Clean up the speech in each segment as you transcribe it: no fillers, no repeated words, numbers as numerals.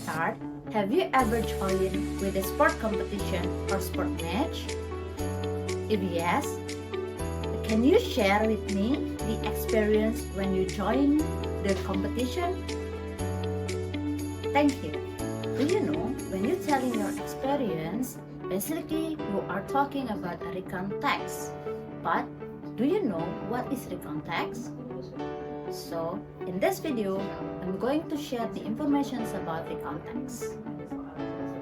start, have you ever joined with a sport competition or sport match? If yes, can you share with me the experience when you joined the competition? Thank you. Do you know, when you're telling your experience, basically you are talking about a recon text. But do you know what is recon text? So, in this video, I'm going to share the information about recon text.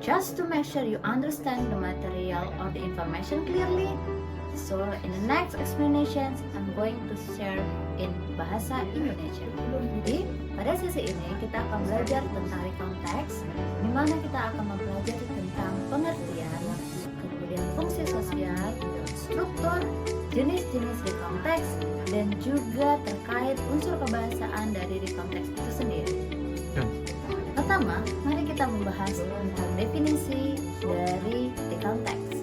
Just to make sure you understand the material or the information clearly, so in the next explanations, I'm going to share in Bahasa Indonesia. Jadi, pada sesi ini kita akan belajar tentang recon text, di mana kita akan mempelajari tentang pengertian, kemudian fungsi sosial, struktur, jenis-jenis recon text, dan juga terkait unsur kebahasaan dari recon text itu sendiri. Pertama, mari kita membahas tentang definisi dari recon text.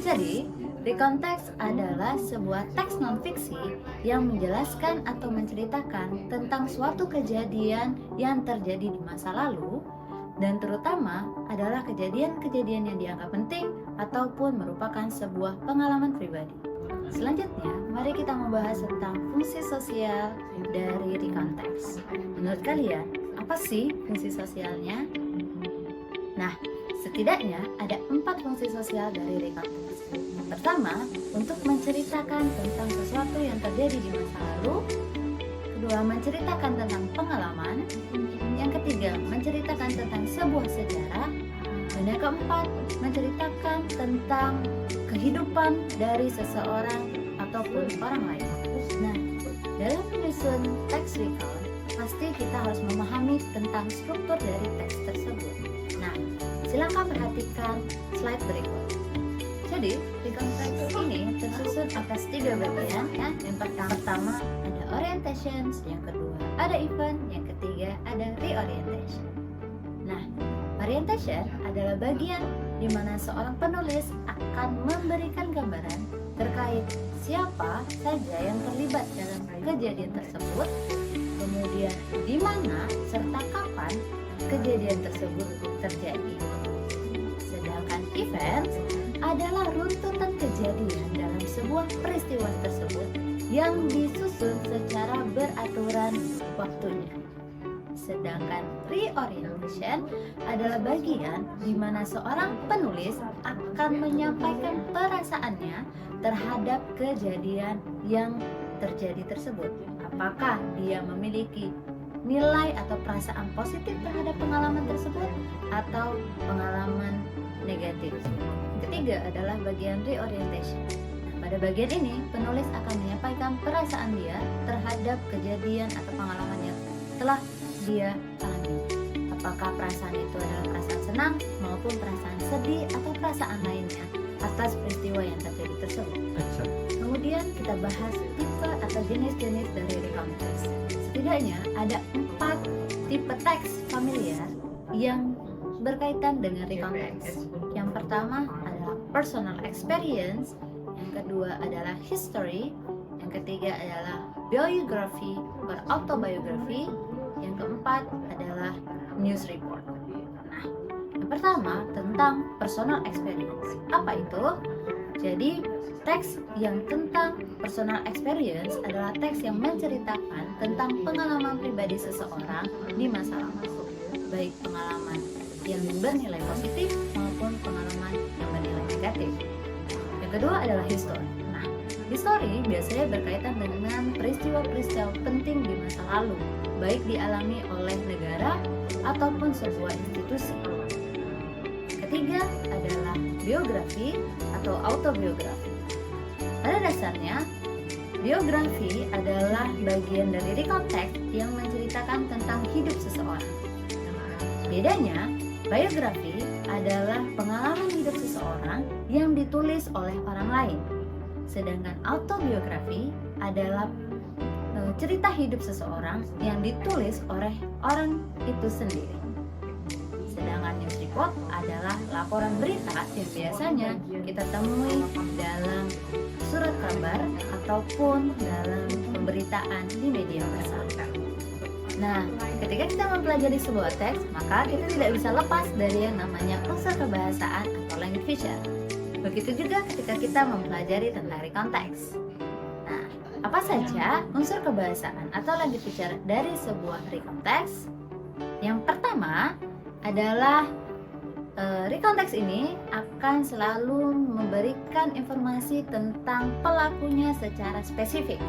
Jadi, recon text adalah sebuah teks non-fiksi yang menjelaskan atau menceritakan tentang suatu kejadian yang terjadi di masa lalu, dan terutama adalah kejadian-kejadian yang dianggap penting ataupun merupakan sebuah pengalaman pribadi. Selanjutnya, mari kita membahas tentang fungsi sosial dari recon text. Menurut kalian, apa sih fungsi sosialnya? Nah, setidaknya ada 4 fungsi sosial dari recon text. Pertama, untuk menceritakan tentang sesuatu yang terjadi di masa lalu. Kedua, menceritakan tentang pengalaman. Yang ketiga, menceritakan tentang sebuah sejarah. Dan yang keempat, menceritakan tentang kehidupan dari seseorang ataupun orang lain. Nah, dalam menyusun teks recon, pasti kita harus memahami tentang struktur dari teks tersebut. Nah, silakan perhatikan slide berikut. Jadi, recon text ini tersusun atas 3 bagian. Yang pertama ada orientation, yang kedua ada event, yang ketiga ada reorientation. Nah, orientation adalah bagian di mana seorang penulis akan memberikan gambaran terkait siapa saja yang terlibat dalam kejadian tersebut, kemudian di mana serta kapan kejadian tersebut terjadi. Sedangkan event adalah runtutan kejadian dalam sebuah peristiwa tersebut yang disusun secara beraturan waktunya. Sedangkan reorientation adalah bagian di mana seorang penulis akan menyampaikan perasaannya terhadap kejadian yang terjadi tersebut. Apakah dia memiliki nilai atau perasaan positif terhadap pengalaman tersebut atau pengalaman negatif. Ketiga adalah bagian reorientation. Nah, pada bagian ini penulis akan menyampaikan perasaan dia terhadap kejadian atau pengalaman yang telah dia alami. Apakah perasaan itu adalah perasaan senang maupun perasaan sedih atau perasaan lainnya atas peristiwa yang terjadi tersebut. Kemudian kita bahas tipe atau jenis-jenis dari recon text. Setidaknya ada 4 tipe teks familiar yang berkaitan dengan recon text. Yang pertama adalah personal experience, yang kedua adalah history, yang ketiga adalah biography or autobiography, yang keempat adalah news report. Nah, yang pertama tentang personal experience. Apa itu? Jadi, teks yang tentang personal experience adalah teks yang menceritakan tentang pengalaman pribadi seseorang di masa lalu, baik pengalaman yang bernilai positif maupun pengalaman yang bernilai negatif. Yang kedua adalah history. Nah, history biasanya berkaitan dengan peristiwa-peristiwa penting di masa lalu, baik dialami oleh negara ataupun sebuah institusi. Ketiga adalah biografi atau autobiografi. Pada dasarnya, biografi adalah bagian dari recon text yang menceritakan tentang hidup seseorang. Bedanya, biografi adalah pengalaman hidup seseorang yang ditulis oleh orang lain. Sedangkan autobiografi adalah cerita hidup seseorang yang ditulis oleh orang itu sendiri. Sedangkan news report adalah laporan berita yang biasanya kita temui dalam surat kabar ataupun dalam pemberitaan di media massa. Nah, ketika kita mempelajari sebuah teks, maka kita tidak bisa lepas dari yang namanya unsur kebahasaan atau language feature. Begitu juga ketika kita mempelajari tentang recount text. Nah, apa saja unsur kebahasaan atau language feature dari sebuah recount text? Yang pertama adalah recount text ini akan selalu memberikan informasi tentang pelakunya secara spesifik.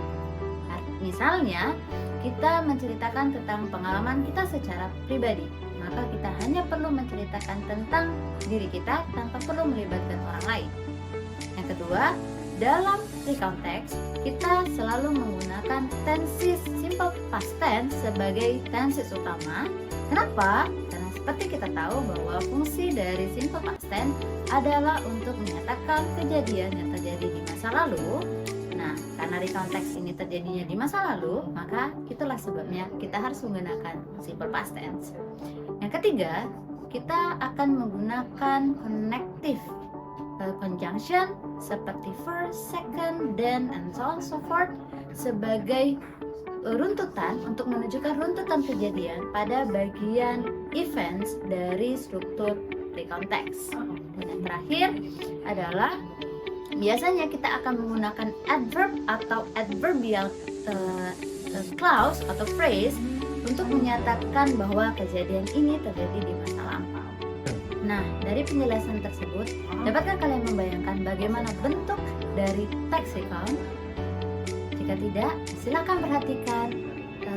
Misalnya, kita menceritakan tentang pengalaman kita secara pribadi, maka kita hanya perlu menceritakan tentang diri kita tanpa perlu melibatkan orang lain. Yang kedua, dalam recount text, kita selalu menggunakan tenses simple past tense sebagai tenses utama. Kenapa? Karena seperti kita tahu bahwa fungsi dari simple past tense adalah untuk menyatakan kejadian yang terjadi di masa lalu. Nah, karena recount text ini terjadinya di masa lalu, maka itulah sebabnya kita harus menggunakan simple past tense. Yang ketiga, kita akan menggunakan connective conjunction seperti first, second, then, and so on so forth sebagai runtutan untuk menunjukkan runtutan kejadian pada bagian events dari struktur recount text. Dan yang terakhir adalah biasanya kita akan menggunakan adverb atau adverbial clause atau phrase untuk menyatakan bahwa kejadian ini terjadi di masa lampau. Nah, dari penjelasan tersebut, dapatkah kalian membayangkan bagaimana bentuk dari text recount? Jika tidak, silakan perhatikan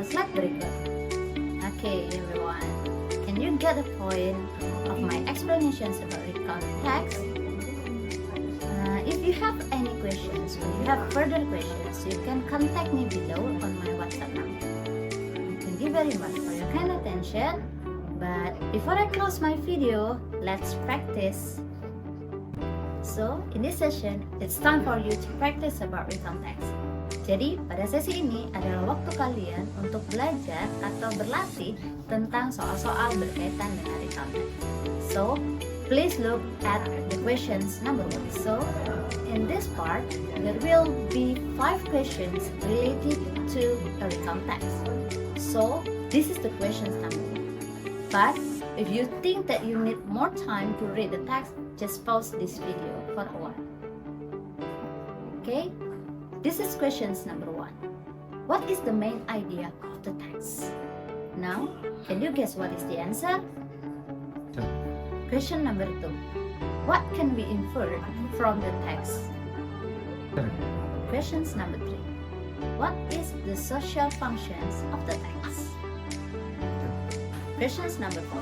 slide berikut. Okay, everyone, can you get the point of my explanations about recount text? If you have any questions or you have further questions, you can contact me below on my WhatsApp number. Thank you very much for your kind attention. But before I close my video, let's practice. So, in this session, it's time for you to practice about recount text. Jadi, pada sesi ini adalah waktu kalian untuk belajar atau berlatih tentang soal-soal berkaitan dengan recount text. So, please look at the questions number 1. So, in this part, there will be 5 questions related to a recount text. So, this is the questions number 1. But, if you think that you need more time to read the text, just pause this video for a while. Okay? This is questions number 1. What is the main idea of the text? Now, can you guess what is the answer? Question number 2. What can we infer from the text? Questions number 3. What is the social functions of the text? Questions number 4.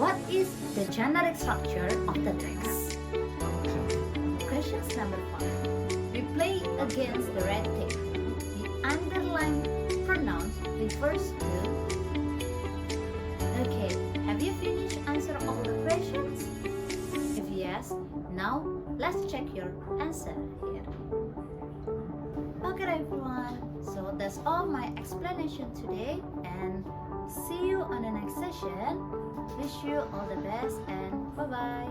What is the generic structure of the text? Questions number 5. We play against the red tape. The underlined pronoun refers to. Okay, have you finished answer all the questions? If yes, now let's check your answer here. Okay everyone, so that's all my explanation today, and see you on the next session. Wish you all the best and bye bye.